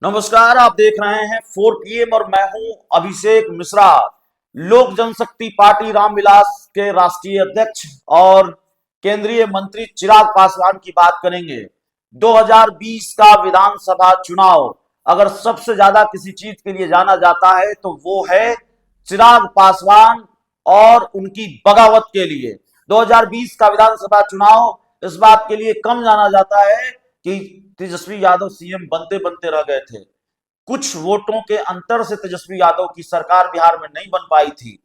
नमस्कार, आप देख रहे हैं 4 PM और मैं हूं अभिषेक मिश्रा। लोक जनशक्ति पार्टी रामविलास के राष्ट्रीय अध्यक्ष और केंद्रीय मंत्री चिराग पासवान की बात करेंगे। 2020 का विधानसभा चुनाव अगर सबसे ज्यादा किसी चीज के लिए जाना जाता है तो वो है चिराग पासवान और उनकी बगावत के लिए। 2020 का विधानसभा चुनाव इस बात के लिए कम जाना जाता है कि तेजस्वी यादव सीएम बनते बनते रह गए थे। कुछ वोटों के अंतर से तेजस्वी यादव की सरकार बिहार में नहीं बन पाई थी।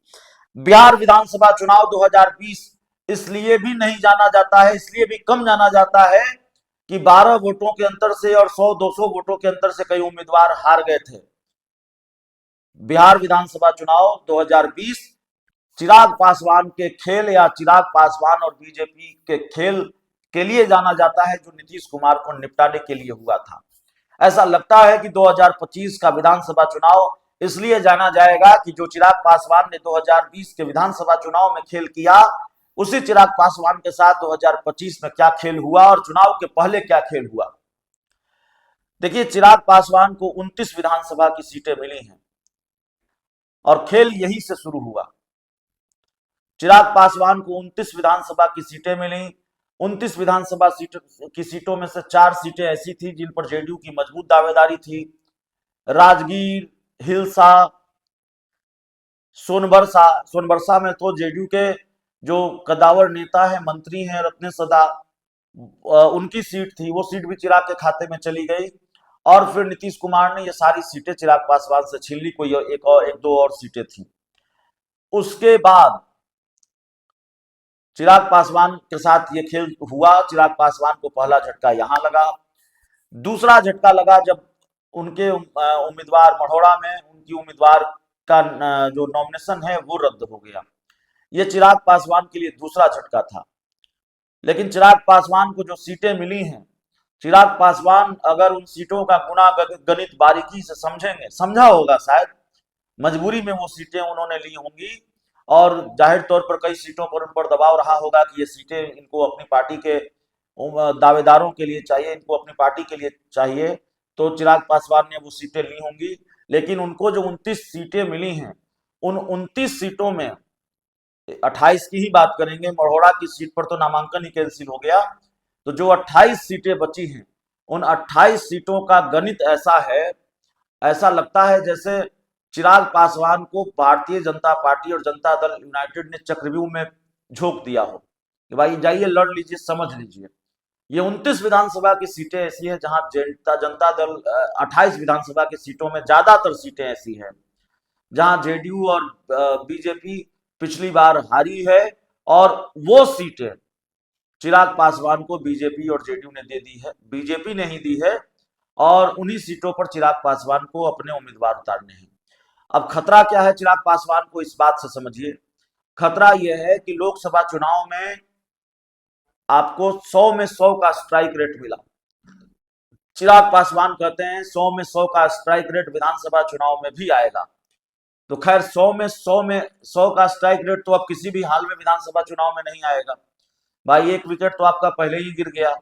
बिहार विधानसभा चुनाव 2020 इसलिए भी नहीं जाना जाता है, इसलिए भी कम जाना जाता है कि 12 वोटों के अंतर से और 100-200 वोटों के अंतर से कई उम्मीदवार हार गए थे। बिहार विधानसभा चुनाव 2020 चिराग पासवान के खेल या चिराग पासवान और बीजेपी के खेल के लिए जाना जाता है, जो नीतीश कुमार को निपटाने के लिए हुआ था। ऐसा लगता है कि 2025 का विधानसभा चुनाव इसलिए जाना जाएगा कि जो चिराग पासवान ने 2020 के विधानसभा चुनाव में खेल किया, उसी चिराग पासवान के साथ 2025 में क्या खेल हुआ और चुनाव के पहले क्या खेल हुआ। देखिए, चिराग पासवान को 29 विधानसभा की सीटें मिली हैं और खेल यही से शुरू हुआ। चिराग पासवान को 29 विधानसभा की सीटें मिली। 29 विधानसभा की सीटों में से 4 सीटें ऐसी थी जिन पर जेडीयू की मजबूत दावेदारी थी। राजगीर, हिलसा, सोनबरसा में तो जेडीयू के जो कदावर नेता है, मंत्री हैं रत्नेश सदा, उनकी सीट थी। वो सीट भी चिराग के खाते में चली गई और फिर नीतीश कुमार ने ये सारी सीटें चिराग पासवान से छीन ली। कोई एक दो और सीटें थी। उसके बाद चिराग पासवान के साथ ये खेल हुआ। चिराग पासवान को पहला झटका यहां लगा। दूसरा झटका लगा जब उनके उम्मीदवार मढ़ौरा में उनकी उम्मीदवार का जो नॉमिनेशन है वो रद्द हो गया। ये चिराग पासवान के लिए दूसरा झटका था। लेकिन चिराग पासवान को जो सीटें मिली हैं, चिराग पासवान अगर उन सीटों का गुणा गणित बारीकी से समझेंगे, समझा होगा शायद, मजबूरी में वो सीटें उन्होंने ली होंगी और जाहिर तौर पर कई सीटों पर उन पर दबाव रहा होगा कि ये सीटें इनको अपनी पार्टी के दावेदारों के लिए चाहिए, इनको अपनी पार्टी के लिए चाहिए, तो चिराग पासवान ने वो सीटें ली होंगी। लेकिन उनको जो 29 सीटें मिली हैं, उन 29 सीटों में 28 की ही बात करेंगे, मढ़ौरा की सीट पर तो नामांकन ही कैंसिल हो गया, तो जो 28 सीटें बची हैं, उन 28 सीटों का गणित ऐसा है, ऐसा लगता है जैसे चिराग पासवान को भारतीय जनता पार्टी और जनता दल यूनाइटेड ने चक्रव्यूह में झोंक दिया हो कि भाई जाइए लड़ लीजिए, समझ लीजिए। ये 29 विधानसभा की सीटें ऐसी हैं जहां जनता दल 28 विधानसभा की सीटों में ज्यादातर सीटें ऐसी हैं जहां जेडीयू और बीजेपी पिछली बार हारी है और वो सीटें चिराग पासवान को बीजेपी और जेडीयू ने दे दी है। बीजेपी ने ही दी है और उन्हीं सीटों पर चिराग पासवान को अपने उम्मीदवार उतारने हैं। अब खतरा क्या है चिराग पासवान को, इस बात से समझिए। खतरा यह है कि लोकसभा चुनाव में आपको 100 में 100 का स्ट्राइक रेट मिला। चिराग पासवान कहते हैं 100 में 100 का स्ट्राइक रेट विधानसभा चुनाव में भी आएगा। तो खैर 100 में 100 का स्ट्राइक रेट तो अब किसी भी हाल में विधानसभा चुनाव में नहीं आएगा। भाई एक विकेट तो आपका पहले ही गिर गया।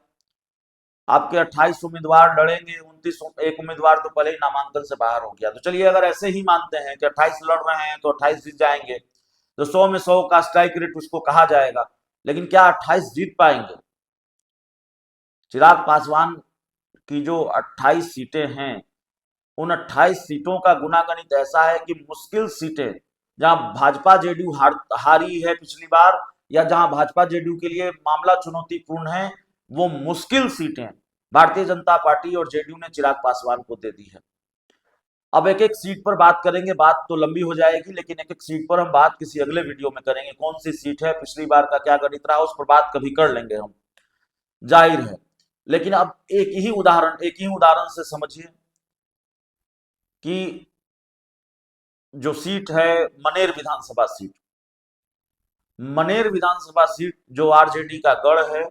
आपके 28 उम्मीदवार लड़ेंगे, 29 एक उम्मीदवार तो पहले ही नामांकन से बाहर हो गया। तो चलिए अगर ऐसे ही मानते हैं कि 28 लड़ रहे हैं तो 28 जीत जाएंगे, तो 100 में 100 का स्ट्राइक रेट उसको कहा जाएगा। लेकिन क्या 28 जीत पाएंगे? चिराग पासवान की जो 28 सीटें हैं, उन 28 सीटों का गुणागणित ऐसा है कि मुश्किल सीटें जहां भाजपा जेडीयू हारी है पिछली बार, या जहां भाजपा जेडीयू के लिए मामला चुनौतीपूर्ण है, वो मुश्किल सीटें भारतीय जनता पार्टी और जेडीयू ने चिराग पासवान को दे दी है। अब एक एक सीट पर बात करेंगे, बात तो लंबी हो जाएगी, लेकिन एक एक सीट पर हम बात किसी अगले वीडियो में करेंगे। कौन सी सीट है, पिछली बार का क्या गणित रहा, उस पर बात कभी कर लेंगे हम, जाहिर है। लेकिन अब एक ही उदाहरण से समझिए कि जो सीट है मनेर विधानसभा सीट, मनेर विधानसभा सीट जो आरजेडी का गढ़ है,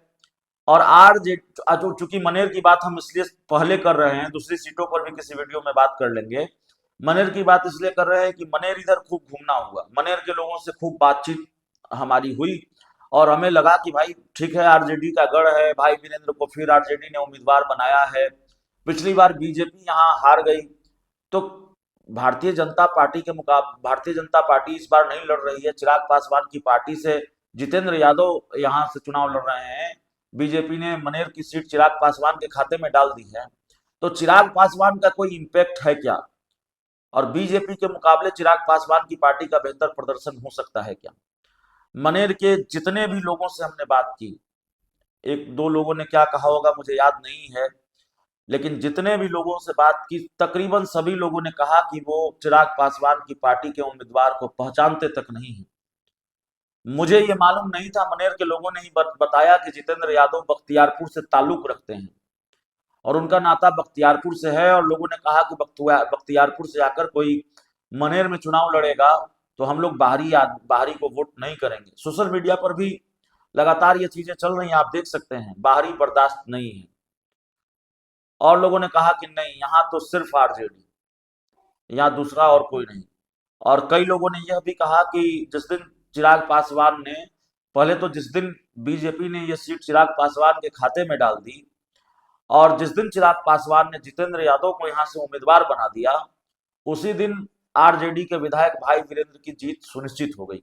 और आरजेडी, चूंकि मनेर की बात हम इसलिए पहले कर रहे हैं, दूसरी सीटों पर भी किसी वीडियो में बात कर लेंगे। मनेर की बात इसलिए कर रहे हैं कि मनेर इधर खूब घूमना हुआ, मनेर के लोगों से खूब बातचीत हमारी हुई और हमें लगा कि भाई ठीक है, आरजेडी का गढ़ है, भाई वीरेंद्र को फिर आरजेडी ने उम्मीदवार बनाया है, पिछली बार बीजेपी यहाँ हार गई, तो भारतीय जनता पार्टी के मुकाबले भारतीय जनता पार्टी इस बार नहीं लड़ रही है, चिराग पासवान की पार्टी से जितेंद्र यादव यहाँ से चुनाव लड़ रहे हैं। बीजेपी ने मनेर की सीट चिराग पासवान के खाते में डाल दी है, तो चिराग पासवान का कोई इम्पैक्ट है क्या, और बीजेपी के मुकाबले चिराग पासवान की पार्टी का बेहतर प्रदर्शन हो सकता है क्या? मनेर के जितने भी लोगों से हमने बात की, एक दो लोगों ने क्या कहा होगा मुझे याद नहीं है, लेकिन जितने भी लोगों से बात की तकरीबन सभी लोगों ने कहा कि वो चिराग पासवान की पार्टी के उम्मीदवार को पहचानते तक नहीं है। मुझे ये मालूम नहीं था, मनेर के लोगों ने ही बताया कि जितेंद्र यादव बख्तियारपुर से ताल्लुक रखते हैं और उनका नाता बख्तियारपुर से है, और लोगों ने कहा कि बख्तियारपुर से आकर कोई मनेर में चुनाव लड़ेगा तो हम लोग बाहरी को वोट नहीं करेंगे। सोशल मीडिया पर भी लगातार ये चीजें चल रही हैं, आप देख सकते हैं, बाहरी बर्दाश्त नहीं है। और लोगों ने कहा कि नहीं, यहाँ तो सिर्फ आरजेडी, यहाँ दूसरा और कोई नहीं। और कई लोगों ने यह भी कहा कि जिस दिन चिराग पासवान ने पहले तो जिस दिन बीजेपी ने यह सीट चिराग पासवान के खाते में डाल दी, और जिस दिन चिराग पासवान ने जितेंद्र यादव को यहाँ से उम्मीदवार बना दिया, उसी दिन आरजेडी के विधायक भाई वीरेंद्र की जीत सुनिश्चित हो गई।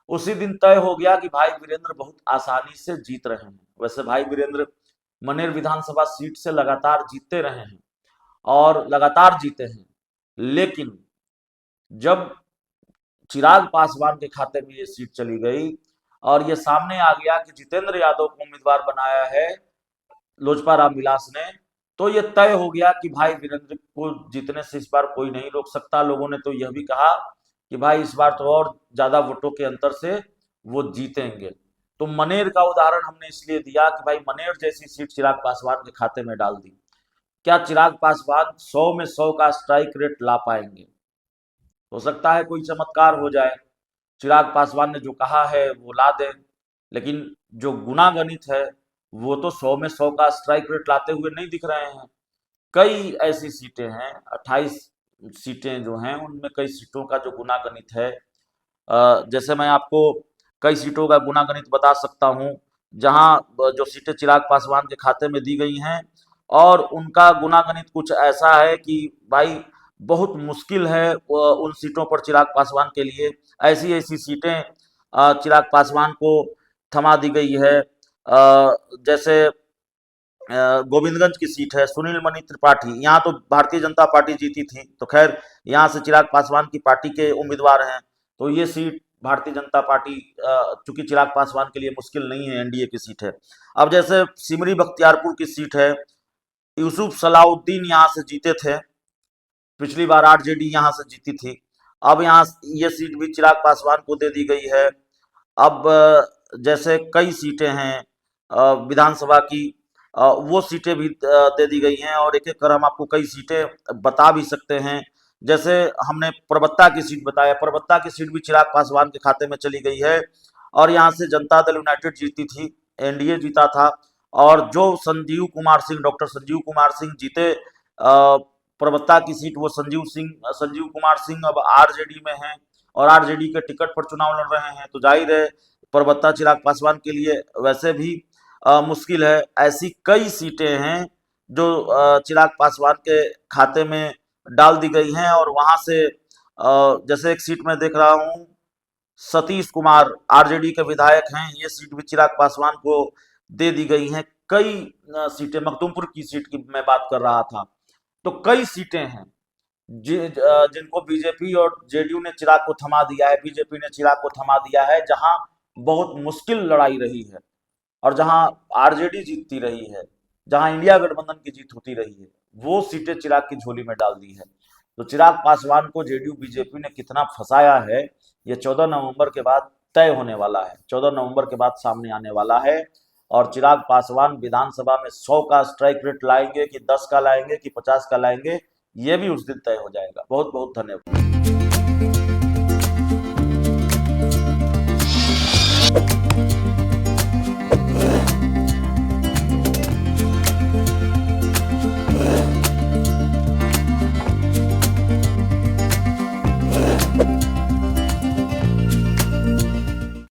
उसी दिन तय हो गया कि भाई वीरेंद्र बहुत आसानी से जीत रहे हैं। वैसे भाई वीरेंद्र मनेर विधानसभा सीट से लगातार जीतते रहे हैं और लगातार जीते हैं, लेकिन जब चिराग पासवान के खाते में ये सीट चली गई और ये सामने आ गया कि जितेंद्र यादव को उम्मीदवार बनाया है लोजपा रामविलास ने, तो ये तय हो गया कि भाई वीरेंद्र को जीतने से इस बार कोई नहीं रोक सकता। लोगों ने तो यह भी कहा कि भाई इस बार तो और ज्यादा वोटों के अंतर से वो जीतेंगे। तो मनेर का उदाहरण हमने इसलिए दिया कि भाई मनेर जैसी सीट चिराग पासवान के खाते में डाल दी, क्या चिराग पासवान 100 में 100 का स्ट्राइक रेट ला पाएंगे? हो सकता है कोई चमत्कार हो जाए, चिराग पासवान ने जो कहा है वो ला दे, लेकिन जो गुनागणित है वो तो 100 में 100 का स्ट्राइक रेट लाते हुए नहीं दिख रहे हैं। कई ऐसी सीटें हैं, 28 सीटें जो हैं उनमें कई सीटों का जो गुनागणित है, जैसे मैं आपको कई सीटों का गुनागणित बता सकता हूं जहां जो सीटें चिराग पासवान के खाते में दी गई हैं, और उनका गुनागणित कुछ ऐसा है कि भाई बहुत मुश्किल है उन सीटों पर चिराग पासवान के लिए। ऐसी ऐसी सीटें चिराग पासवान को थमा दी गई है, जैसे गोविंदगंज की सीट है, सुनील मणि त्रिपाठी, यहाँ तो भारतीय जनता पार्टी जीती थी, तो खैर यहाँ से चिराग पासवान की पार्टी के उम्मीदवार हैं, तो ये सीट भारतीय जनता पार्टी चूंकि चिराग पासवान के लिए मुश्किल नहीं है, एनडीए की सीट है। अब जैसे सिमरी बख्तियारपुर की सीट है, यूसुफ सलाउद्दीन यहाँ से जीते थे, पिछली बार आरजेडी यहाँ से जीती थी, अब यहाँ ये सीट भी चिराग पासवान को दे दी गई है। अब जैसे कई सीटें हैं विधानसभा की, वो सीटें भी दे दी गई हैं, और एक एक कर हम आपको कई सीटें बता भी सकते हैं। जैसे हमने परबत्ता की सीट बताया, परबत्ता की सीट भी चिराग पासवान के खाते में चली गई है, और यहाँ से जनता दल यूनाइटेड जीती थी, एनडीए जीता था, और जो संजीव कुमार सिंह, डॉक्टर संजीव कुमार सिंह जीते परबत्ता की सीट, वो संजीव कुमार सिंह अब आरजेडी में हैं और आरजेडी के टिकट पर चुनाव लड़ रहे हैं, तो जाहिर है परबत्ता चिराग पासवान के लिए वैसे भी मुश्किल है। ऐसी कई सीटें हैं जो चिराग पासवान के खाते में डाल दी गई हैं, और वहां से जैसे एक सीट में देख रहा हूं, सतीश कुमार आरजेडी के विधायक हैं, ये सीट भी चिराग पासवान को दे दी गई हैं। कई सीटें, मखदूमपुर की सीट की मैं बात कर रहा था, तो कई सीटें हैं जिनको बीजेपी और जेडीयू ने चिराग को थमा दिया है, बीजेपी ने चिराग को थमा दिया है, जहां बहुत मुश्किल लड़ाई रही है और जहां आरजेडी जीतती रही है, जहां इंडिया गठबंधन की जीत होती रही है, वो सीटें चिराग की झोली में डाल दी है। तो चिराग पासवान को जेडीयू बीजेपी ने कितना फंसाया है, ये 14 नवंबर के बाद तय होने वाला है, 14 नवंबर के बाद सामने आने वाला है। और चिराग पासवान विधानसभा में 100 का स्ट्राइक रेट लाएंगे कि 10 का लाएंगे कि 50 का लाएंगे, ये भी उस दिन तय हो जाएगा। बहुत बहुत धन्यवाद।